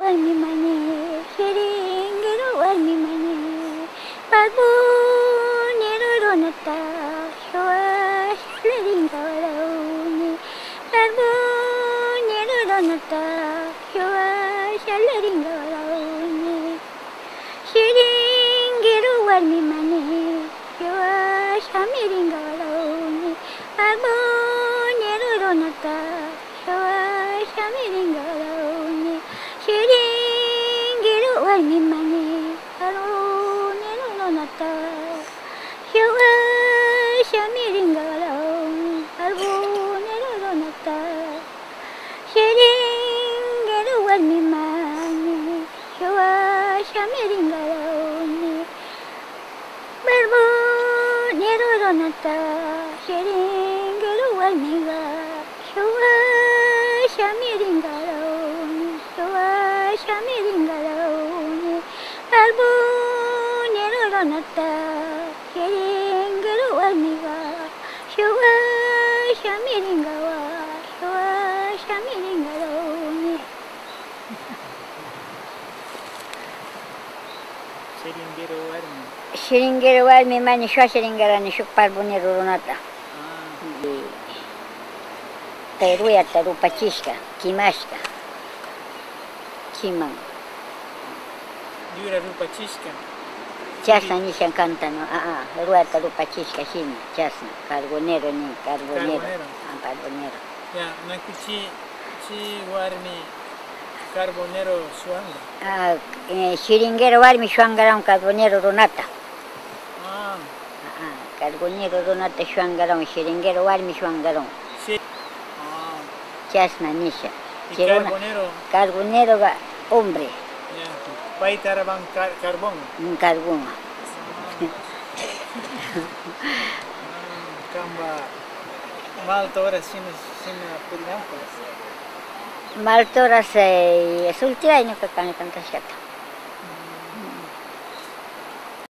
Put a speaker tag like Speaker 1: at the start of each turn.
Speaker 1: warmi mane, shiringero warmi mane, pagu nero ronata, shua shliringa warauni, pagu nero ronata, shua shliringa warauni, shiringero warmi mane, shua shamiringa warauni, pagu nero ronata, shua shamiringa warauni, shiringero warmi mane, pagu nero ronata, shua shamiringa warauni, pagu nero ronata, shiringero warmi mane, shua shamiringa warauni, pagu nero ronata, shiringero warmi mane, shua shamiringa warauni, shua shamiringa warauni, pagu nero ronata, shiringero warmi mane, shua shamiringa warauni, shua shamiringa warauni. Shiringero warmi mane, shua shiringarani, shuk pagu nero ronata. Tairuyata rupachishka, kimashka, kiman.
Speaker 2: Yura rupachishka.
Speaker 1: Chasna nishan cantano, ruyata rupachishka shina, chasna, carbonero ni, carbonero. Carbonero.
Speaker 2: Ya, nakuchi warmi carbonero suanga.
Speaker 1: Shiringero warmi shuangaran carbonero ronata.
Speaker 2: Ah.
Speaker 1: Carbonero ronata shuangaran, shiringero warmi shuangaran. Chasna nisha.
Speaker 2: ¿Y carbonero?
Speaker 1: Carbonero va hombre.
Speaker 2: Ya. Paitaraban carbón.
Speaker 1: Carbón.
Speaker 2: Camba. Malta ahora sin purinampas.
Speaker 1: Malta ahora se sultira y no que canta shata.